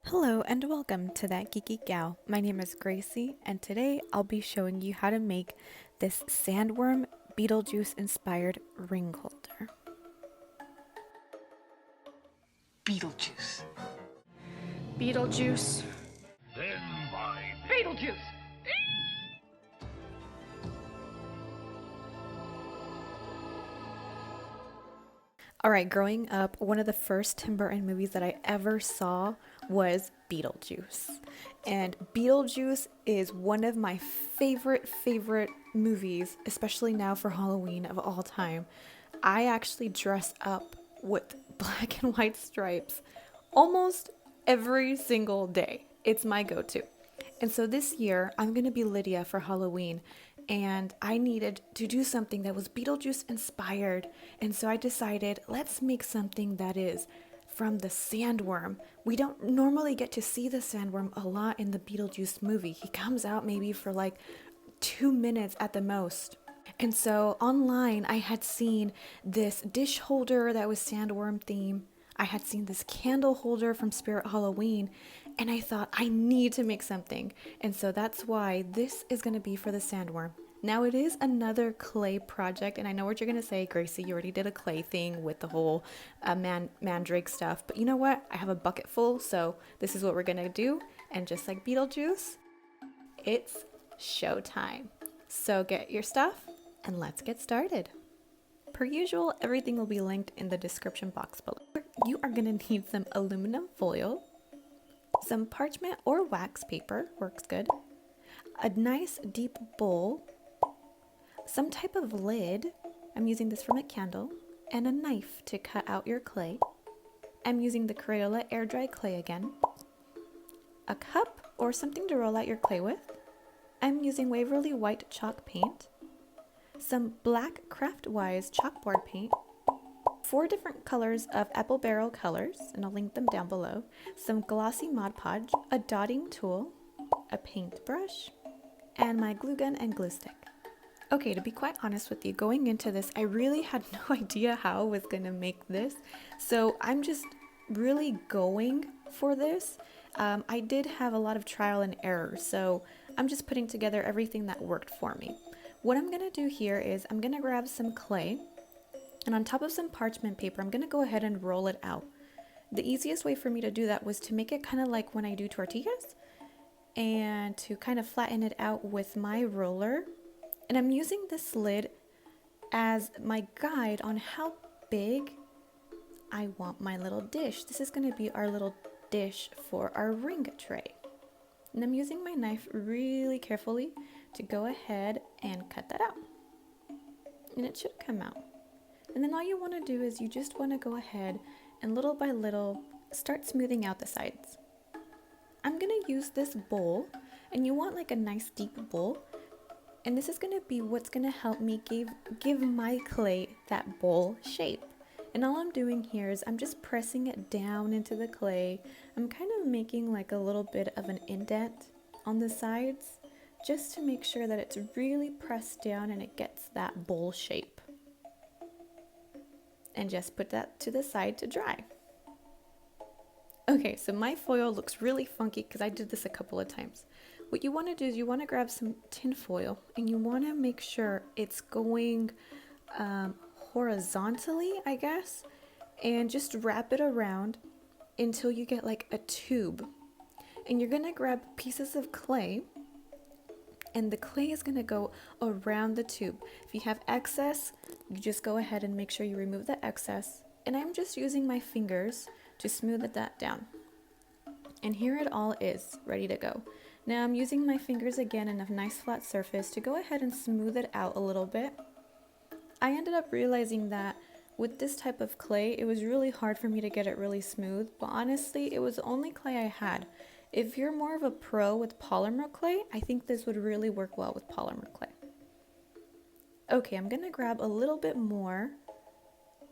Hello and welcome to That Geeky Gal. My name is Gracie and today I'll be showing you how to make this sandworm Beetlejuice inspired ring holder. Beetlejuice. Beetlejuice. Then by Beetlejuice! Alright, growing up, one of the first Tim Burton movies that I ever saw was Beetlejuice. And Beetlejuice is one of my favorite movies, especially now for Halloween of all time. I actually dress up with black and white stripes almost every single day. It's my go-to. And so this year, I'm going to be Lydia for Halloween, and I needed to do something that was Beetlejuice inspired. And so I decided, let's make something that is from the sandworm. We don't normally get to see the sandworm a lot in the Beetlejuice movie. He comes out maybe for like 2 minutes at the most. And so online, I had seen this dish holder that was sandworm theme. I had seen this candle holder from Spirit Halloween, and I thought I need to make something. And so that's why this is going to be for the sandworm. Now it is another clay project, and I know what you're going to say, Gracie, you already did a clay thing with the whole mandrake stuff. But you know what? I have a bucket full, so this is what we're going to do. And just like Beetlejuice, it's showtime. So get your stuff and let's get started. Per usual, everything will be linked in the description box below. You are going to need some aluminum foil, some parchment or wax paper, works good, a nice deep bowl, some type of lid, I'm using this from a candle, and a knife to cut out your clay. I'm using the Crayola air dry clay again, a cup or something to roll out your clay with. I'm using Waverly white chalk paint, some black Craftwise chalkboard paint, 4 different colors of apple barrel colors, and I'll link them down below, some glossy Mod Podge, a dotting tool, a paintbrush, and my glue gun and glue stick. Okay, to be quite honest with you, going into this, I really had no idea how I was going to make this, so I'm just really going for this. I did have a lot of trial and error, so I'm just putting together everything that worked for me. What I'm going to do here is I'm going to grab some clay, and on top of some parchment paper, I'm going to go ahead and roll it out. The easiest way for me to do that was to make it kind of like when I do tortillas, and to kind of flatten it out with my roller. And I'm using this lid as my guide on how big I want my little dish. This is going to be our little dish for our ring tray. And I'm using my knife really carefully to go ahead and cut that out. And it should come out. And then all you want to do is you just want to go ahead and little by little start smoothing out the sides. I'm going to use this bowl, and you want like a nice deep bowl. And this is going to be what's going to help me give my clay that bowl shape. And all I'm doing here is I'm just pressing it down into the clay. I'm kind of making like a little bit of an indent on the sides, just to make sure that it's really pressed down and it gets that bowl shape. And just put that to the side to dry. Okay, so my foil looks really funky because I did this a couple of times. What you want to do is you want to grab some tin foil, and you want to make sure it's going horizontally, I guess, and just wrap it around until you get like a tube. And you're going to grab pieces of clay, and the clay is going to go around the tube. If you have excess, you just go ahead and make sure you remove the excess. And I'm just using my fingers to smooth that down. And here it all is, ready to go. Now I'm using my fingers again in a nice flat surface to go ahead and smooth it out a little bit. I ended up realizing that with this type of clay, it was really hard for me to get it really smooth, but honestly, it was the only clay I had. If you're more of a pro with polymer clay, I think this would really work well with polymer clay. Okay, I'm gonna grab a little bit more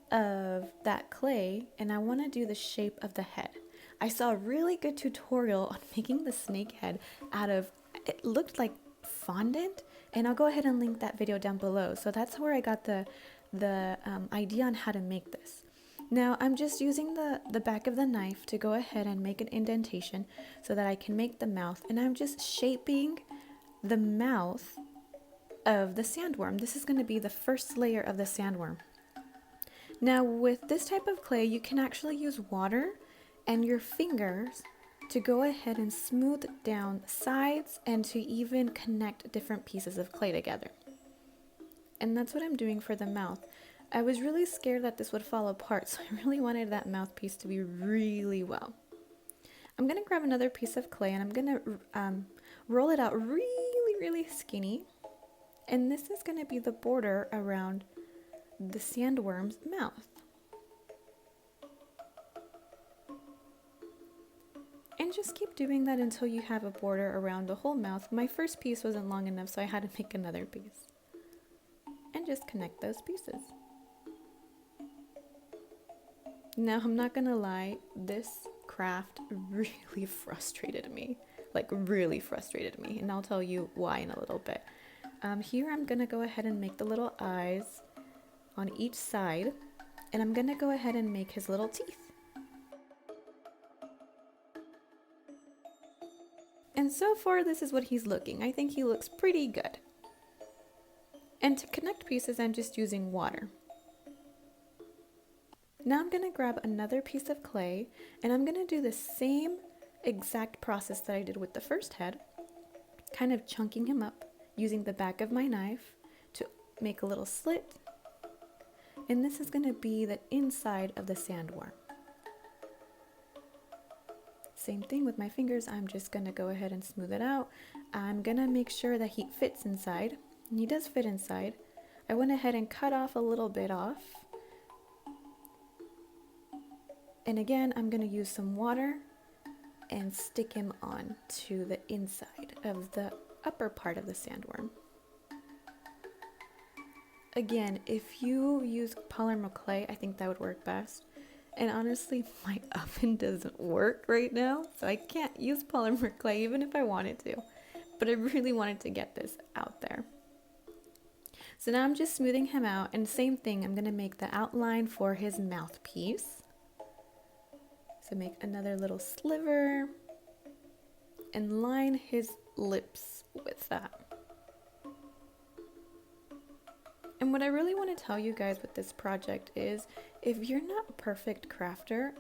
of that clay, and I wanna do the shape of the head. I saw a really good tutorial on making the snake head out of, it looked like fondant, and I'll go ahead and link that video down below. So that's where I got the idea on how to make this. Now I'm just using the back of the knife to go ahead and make an indentation so that I can make the mouth, and I'm just shaping the mouth of the sandworm. This is going to be the first layer of the sandworm. Now with this type of clay, you can actually use water and your fingers to go ahead and smooth down sides and to even connect different pieces of clay together. And that's what I'm doing for the mouth. I was really scared that this would fall apart, so I really wanted that mouthpiece to be really well. I'm going to grab another piece of clay and I'm going to roll it out really skinny. And this is going to be the border around the sandworm's mouth. And just keep doing that until you have a border around the whole mouth. My first piece wasn't long enough, so I had to make another piece. And just connect those pieces. Now, I'm not gonna lie, this craft really frustrated me. Like, really frustrated me. And I'll tell you why in a little bit. Here, I'm gonna go ahead and make the little eyes on each side. And I'm gonna go ahead and make his little teeth. And so far, this is what he's looking. I think he looks pretty good. And to connect pieces, I'm just using water. Now I'm going to grab another piece of clay and I'm going to do the same exact process that I did with the first head, kind of chunking him up using the back of my knife to make a little slit. And this is going to be the inside of the sandworm. Same thing with my fingers. I'm just going to go ahead and smooth it out. I'm going to make sure that he fits inside. And he does fit inside. I went ahead and cut off a little bit off. And again, I'm going to use some water and stick him on to the inside of the upper part of the sandworm. Again, if you use polymer clay, I think that would work best. And honestly, my oven doesn't work right now, so I can't use polymer clay even if I wanted to. But I really wanted to get this out there. So now I'm just smoothing him out, and same thing, I'm going to make the outline for his mouthpiece. So make another little sliver and line his lips with that. And what I really want to tell you guys with this project is, if you're not a perfect crafter,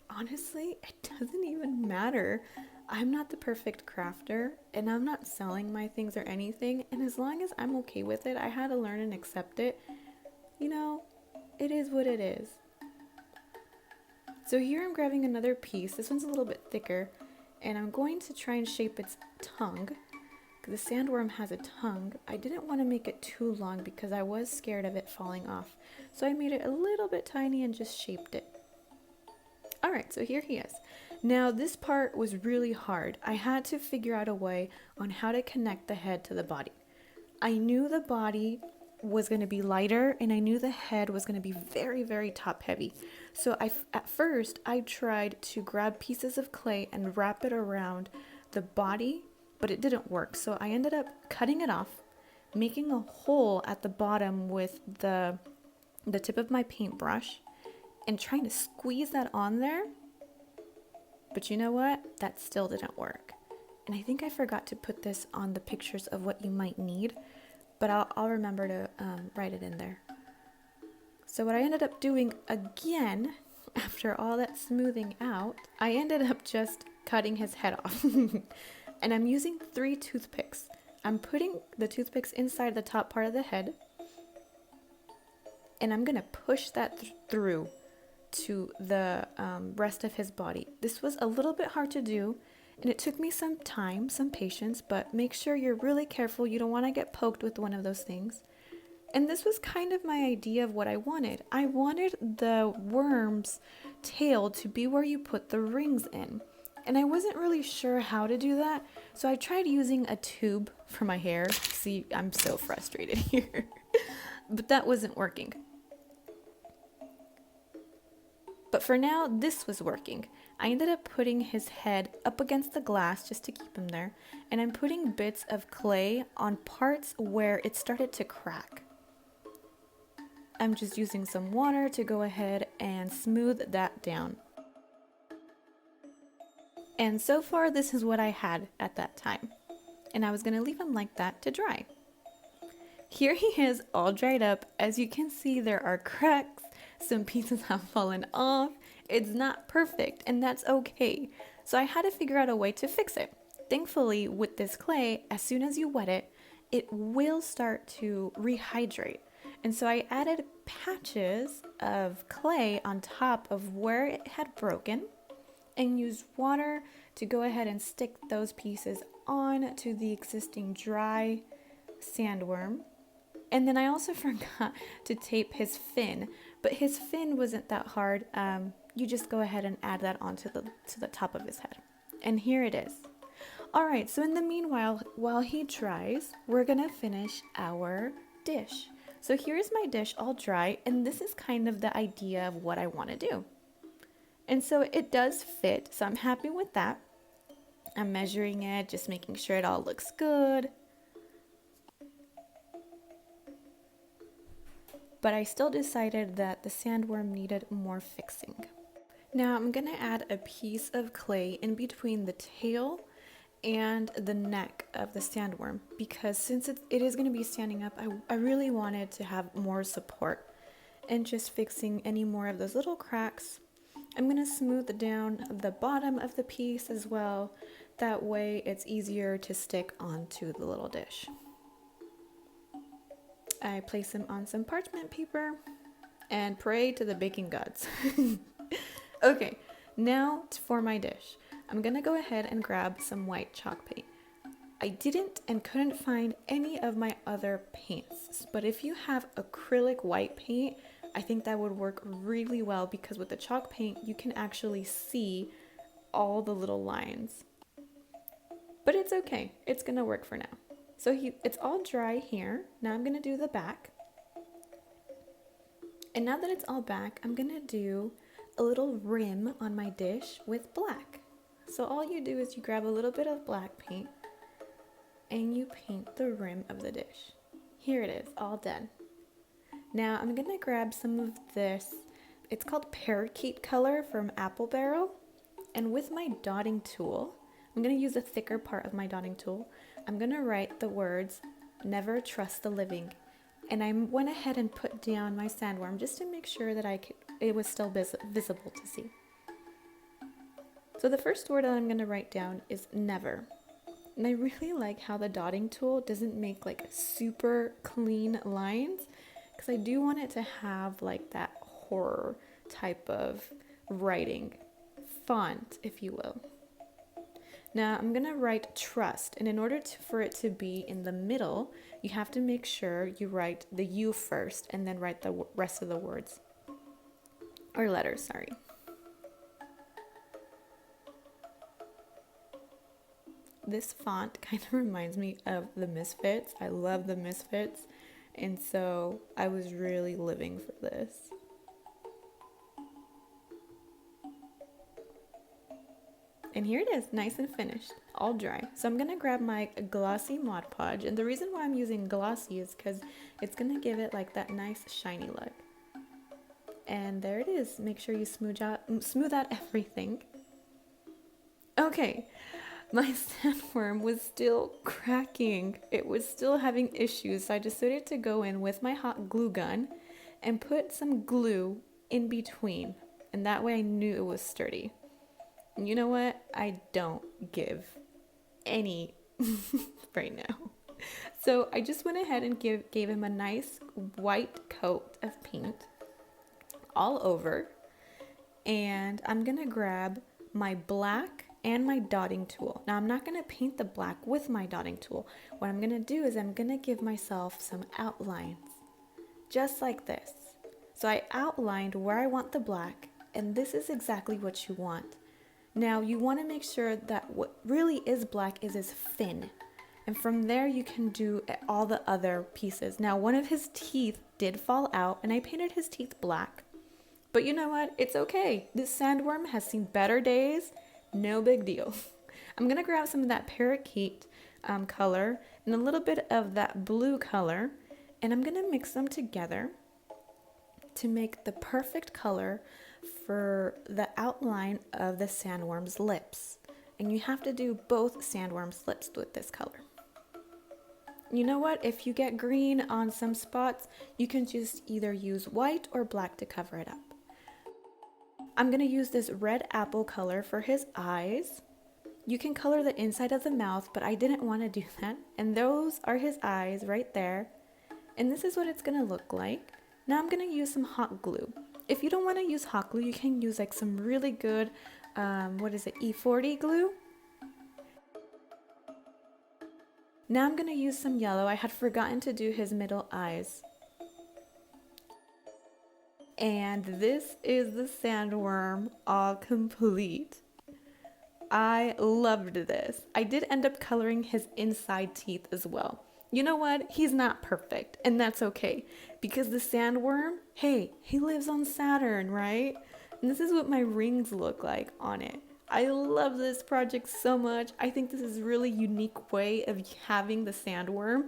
honestly, it doesn't even matter. I'm not the perfect crafter, and I'm not selling my things or anything, and as long as I'm okay with it, I had to learn and accept it. You know, it is what it is. So here I'm grabbing another piece. This one's a little bit thicker, and I'm going to try and shape its tongue. The sandworm has a tongue. I didn't want to make it too long because I was scared of it falling off. So I made it a little bit tiny and just shaped it. Alright, so here he is. Now this part was really hard. I had to figure out a way on how to connect the head to the body. I knew the body was going to be lighter and I knew the head was going to be very top heavy. So at first I tried to grab pieces of clay and wrap it around the body, but it didn't work. So I ended up cutting it off, making a hole at the bottom with the tip of my paintbrush and trying to squeeze that on there. But you know what? That still didn't work. And I think I forgot to put this on the pictures of what you might need, but I'll remember to write it in there. So what I ended up doing again, after all that smoothing out, I ended up just cutting his head off. And I'm using 3 toothpicks. I'm putting the toothpicks inside the top part of the head, and I'm going to push that through to the rest of his body. This was a little bit hard to do, and it took me some time, some patience, but make sure you're really careful. You don't want to get poked with one of those things. And this was kind of my idea of what I wanted. I wanted the worm's tail to be where you put the rings in. And I wasn't really sure how to do that, so I tried using a tube for my hair. See, I'm so frustrated here. But that wasn't working. But for now, this was working. I ended up putting his head up against the glass just to keep him there, and I'm putting bits of clay on parts where it started to crack. I'm just using some water to go ahead and smooth that down. And so far, this is what I had at that time. And I was gonna leave him like that to dry. Here he is all dried up. As you can see, there are cracks. Some pieces have fallen off. It's not perfect, and that's okay. So I had to figure out a way to fix it. Thankfully, with this clay, as soon as you wet it, it will start to rehydrate. And so I added patches of clay on top of where it had broken and used water to go ahead and stick those pieces on to the existing dry sandworm. And then I also forgot to tape his fin, but his fin wasn't that hard. You just go ahead and add that onto the top of his head. And here it is. All right, so in the meanwhile, while he dries, we're gonna finish our dish. So here's my dish all dry, and this is kind of the idea of what I wanna do. And so it does fit, so I'm happy with that. I'm measuring it, just making sure it all looks good. But I still decided that the sandworm needed more fixing. Now I'm gonna add a piece of clay in between the tail and the neck of the sandworm, because since it is gonna be standing up, I really wanted to have more support. And just fixing any more of those little cracks. I'm gonna smooth down the bottom of the piece as well. That way it's easier to stick onto the little dish. I place them on some parchment paper and pray to the baking gods. Okay, now for my dish. I'm gonna go ahead and grab some white chalk paint. I didn't and couldn't find any of my other paints, but if you have acrylic white paint, I think that would work really well, because with the chalk paint, you can actually see all the little lines. But it's okay, it's gonna work for now. So it's all dry here. Now I'm gonna do the back. And now that it's all back, I'm gonna do a little rim on my dish with black. So all you do is you grab a little bit of black paint and you paint the rim of the dish. Here it is, all done. Now I'm gonna grab some of this, it's called Parakeet color from Apple Barrel. And with my dotting tool, I'm gonna use a thicker part of my dotting tool. I'm gonna write the words, "Never trust the living." And I went ahead and put down my sandworm just to make sure that it was still visible to see. So the first word that I'm gonna write down is never. And I really like how the dotting tool doesn't make like super clean lines, because I do want it to have like that horror type of writing font, if you will. Now I'm gonna write trust, and in order for it to be in the middle, you have to make sure you write the U first and then write the rest of the words, or letters, sorry. This font kind of reminds me of the Misfits. I love the Misfits, and so I was really living for this. And here it is, nice and finished, all dry. So I'm gonna grab my glossy Mod Podge, and the reason why I'm using glossy is because it's gonna give it like that nice shiny look. And there it is. Make sure you smooth out everything. Okay, my sandworm was still cracking. It was still having issues, so I decided to go in with my hot glue gun and put some glue in between, and that way I knew it was sturdy. And you know what? I don't give any right now. So I just went ahead and gave him a nice white coat of paint all over. And I'm gonna grab my black and my dotting tool. Now I'm not gonna paint the black with my dotting tool. What I'm gonna do is I'm gonna give myself some outlines, just like this. So I outlined where I want the black, and this is exactly what you want. Now you want to make sure that what really is black is his fin. And from there you can do all the other pieces. Now one of his teeth did fall out, and I painted his teeth black. But you know what? It's okay. This sandworm has seen better days. No big deal. I'm going to grab some of that parakeet color and a little bit of that blue color, and I'm going to mix them together. to make the perfect color for the outline of the sandworm's lips. And you have to do both sandworm's lips with this color. You know what? If you get green on some spots, you can just either use white or black to cover it up. I'm going to use this red apple color for his eyes. You can color the inside of the mouth, but I didn't want to do that. And those are his eyes right there. And this is what it's going to look like. Now I'm going to use some hot glue. If you don't want to use hot glue, you can use like some really good, E40 glue. Now I'm going to use some yellow. I had forgotten to do his middle eyes. And this is the sandworm all complete. I loved this. I did end up coloring his inside teeth as well. You know what? He's not perfect, and that's okay. Because the sandworm, hey, he lives on Saturn, right? And this is what my rings look like on it. I love this project so much. I think this is a really unique way of having the sandworm.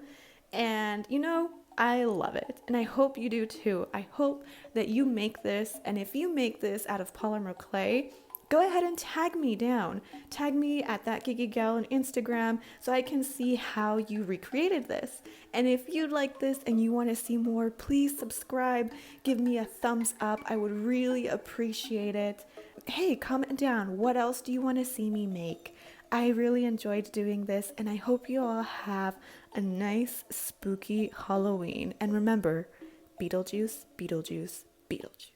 And you know, I love it. And I hope you do too. I hope that you make this. And if you make this out of polymer clay, go ahead and tag me down. Tag me at That Geeky Gal on Instagram so I can see how you recreated this. And if you like this and you want to see more, please subscribe. Give me a thumbs up. I would really appreciate it. Hey, comment down. What else do you want to see me make? I really enjoyed doing this, and I hope you all have a nice, spooky Halloween. And remember, Beetlejuice, Beetlejuice, Beetlejuice.